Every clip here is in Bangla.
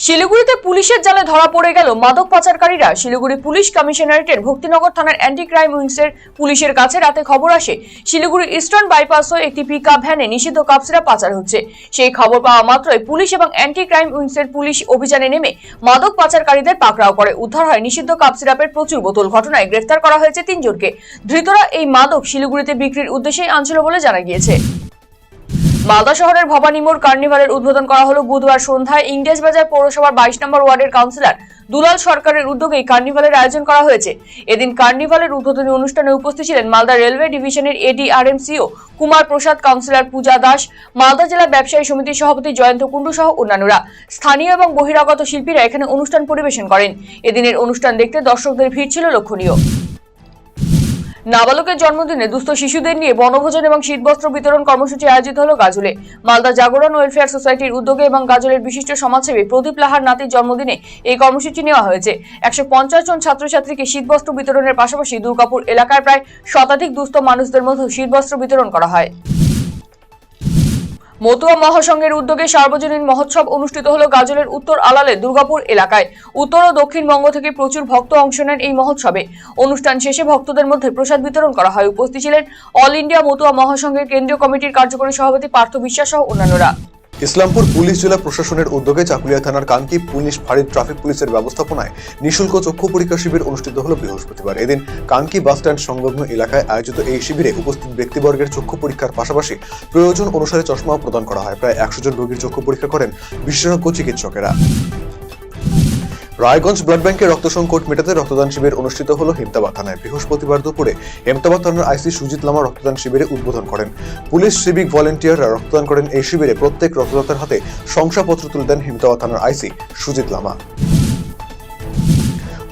শিলিগুড়িতে পুলিশের জালে ধরা পড়ে গেল মাদক পাচারকারীরা। শিলিগুড়ি পুলিশ কমিশনারেটের ভক্তিনগর থানার অ্যান্টি ক্রাইম উইংসের পুলিশের কাছে রাতে খবর আসে শিলিগুড়ি ইস্টার্ন বাইপাস হয়ে একটি পিকআপ ভ্যানে নিষিদ্ধ কাপ সিরাপ পাচার হচ্ছে। সেই খবর পাওয়া মাত্রই পুলিশ এবং অ্যান্টি ক্রাইম উইংসের পুলিশ অভিযানে নেমে মাদক পাচারকারীদের পাকড়াও করে উদ্ধার হয় নিষিদ্ধ কাপ সিরাপের প্রচুর বোতল। ঘটনায় গ্রেফতার করা হয়েছে ৩ জনকে। ধৃতরা এই মাদক শিলিগুড়িতে বিক্রির উদ্দেশ্যেই আনছিল বলে জানা গিয়েছে। মালদা শহরের ভবানী মোড় কার্নিভালের উদ্বোধন করা হলো বুধবার সন্ধ্যায়। ইংরেজবাজার পৌরসভার 22 নম্বর ওয়ার্ডের কাউন্সিলর দুলাল সরকারের উদ্যোগে কার্নিভালের আয়োজন করা হয়েছে। এদিন কার্নিভালের উদ্বোধনী অনুষ্ঠানে উপস্থিত ছিলেন মালদা রেলওয়ে ডিভিশনের এডিআরএমসিও কুমার প্রসাদ, কাউন্সিলর পূজা দাস, মালদা জেলা ব্যবসায়ী সমিতির সভাপতি জয়ন্ত কুণ্ডু সহ অন্যান্যরা। স্থানীয় এবং বহিরাগত শিল্পীরা এখানে অনুষ্ঠান পরিবেশন করেন। এদিনের অনুষ্ঠান দেখতে দর্শকদের ভিড় ছিল লক্ষণীয়। নাবালকের জন্মদিনে দুস্থ শিশুদের নিয়ে বনভোজন এবং শীতবস্ত্র বিতরণ কর্মসূচি আয়োজিত হলো গাজলে। মালদা জাগরণ ওয়েলফেয়ার সোসাইটির উদ্যোগে এবং গাজলের বিশিষ্ট সমাজসেবী প্রদীপ লাহার নাতির জন্মদিনে এই কর্মসূচি নেওয়া হয়েছে। 150 জন ছাত্রছাত্রীকে শীতবস্ত্র বিতরণের পাশাপাশি দুর্গাপুর এলাকার প্রায় শতাধিক দুস্থ মানুষদের মধ্যে শীতবস্ত্র বিতরণ করা হয়। মতুয়া মহাসংঘের উদ্যোগে সার্বজনীন মহোৎসব অনুষ্ঠিত হলো গাজলের উত্তর আলালে দুর্গাপুর এলাকায়। উত্তর ও দক্ষিণবঙ্গ থেকে প্রচুর ভক্ত অংশ নেন এই মহোৎসবে। অনুষ্ঠান শেষে ভক্তদের মধ্যে প্রসাদ বিতরণ করা হয়। উপস্থিত ছিলেন অল ইন্ডিয়া মতুয়া মহাসংঘের কেন্দ্রীয় কমিটির কার্যকরী সভাপতি পার্থ বিশ্বাস সহ অন্যান্যরা। ইসলামপুর পুলিশ জেলা প্রশাসনের উদ্যোগে চাকুলিয়া থানার কানকি পুলিশ ফাঁড়ির ট্রাফিক পুলিশের ব্যবস্থাপনায় নিঃশুল্ক চক্ষু পরীক্ষা শিবির অনুষ্ঠিত হলো বৃহস্পতিবার। এদিন কানকি বাসস্ট্যান্ড সংলগ্ন এলাকায় আয়োজিত এই শিবিরে উপস্থিত ব্যক্তিবর্গের চক্ষু পরীক্ষার পাশাপাশি প্রয়োজন অনুসারে চশমাও প্রদান করা হয়। প্রায় 100 জন রোগীর চক্ষু পরীক্ষা করেন বিশেষজ্ঞ চিকিৎসকেরা। রায়গঞ্জ ব্লাড ব্যাংকের রক্ত সংকট মেটাতে রক্তদান শিবির অনুষ্ঠিত হলো হেমতাবাদ থানায়। বৃহস্পতিবার দুপুরে হেমতাবাদ থানার আইসি সুজিত লামা রক্তদান শিবিরে উদ্বোধন করেন। পুলিশ সিভিক ভলেন্টিয়াররা রক্তদান করেন। এই শিবিরে প্রত্যেক রক্তদাতার হাতে শংসাপত্র তুলে দেন হেমতাবাদ থানার আইসি সুজিত লামা।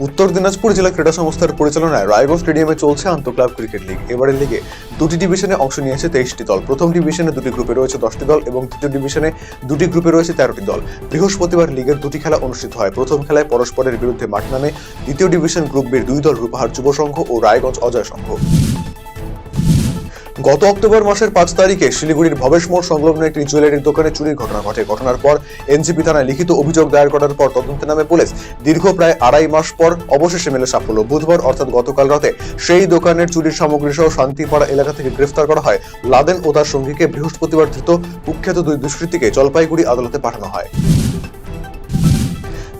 উত্তর দিনাজপুর জেলা ক্রীড়া সংস্থার পরিচালনায় রায়গঞ্জ স্টেডিয়ামে চলছে আন্তঃক্লাব ক্রিকেট লিগ। এবারের লিগে 2টি ডিভিশনে অংশ নিয়েছে 23টি দল। প্রথম ডিভিশনে 2টি গ্রুপে রয়েছে 10টি দল এবং দ্বিতীয় ডিভিশনে 2টি গ্রুপে রয়েছে 13টি দল। বৃহস্পতিবার লিগের 2টি খেলা অনুষ্ঠিত হয়। প্রথম খেলায় পরস্পরের বিরুদ্ধে মাঠ নামে দ্বিতীয় ডিভিশন গ্রুপ বির 2 দল রূপাহার যুব সংঘ ও রায়গঞ্জ অজয় সংঘ। গত অক্টোবর মাসের 5 তারিখে শিলিগুড়ির ভবেশ মোড় সংলগ্ন একটি জুয়েলারির দোকানে চুরির ঘটনা ঘটে। ঘটনার পর এনজিপি থানায় লিখিত অভিযোগ দায়ের করার পর তদন্তে নামে পুলিশ। দীর্ঘ প্রায় 2.5 মাস পর অবশেষে মেলে সাফল্য। বুধবার অর্থাৎ গতকাল রাতে সেই দোকানের চুরির সামগ্রী সহ শান্তিপাড়া এলাকা থেকে গ্রেফতার করা হয় লাদেন ও তার সঙ্গীকে। বৃহস্পতিবার ধৃত কুখ্যাত 2 দুষ্কৃতীকে জলপাইগুড়ি আদালতে পাঠানো হয়।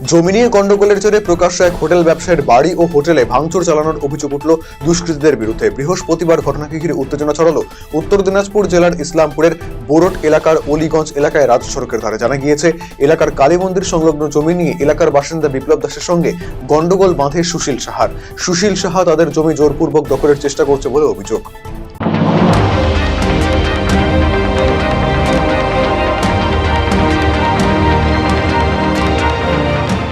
জমি নিয়ে গন্ডগোলের জেরে প্রকাশ্যে এক হোটেল ব্যবসায়ীর বাড়ি ও হোটেলে ভাঙচুর চালানোর অভিযোগ উঠল দুষ্কৃতীদের বিরুদ্ধে। বৃহস্পতিবার ঘটনাকে ঘিরে উত্তেজনা ছড়ালো উত্তর দিনাজপুর জেলার ইসলামপুরের বোরট এলাকার অলিগঞ্জ এলাকায় রাজ্য সড়কের ধারে। জানা গিয়েছে এলাকার কালী মন্দির সংলগ্ন জমি নিয়ে এলাকার বাসিন্দা বিপ্লব দাসের সঙ্গে গন্ডগোল বাঁধে সুশীল সাহার। সুশীল সাহা তাদের জমি জোরপূর্বক দখলের চেষ্টা করছে বলে অভিযোগ।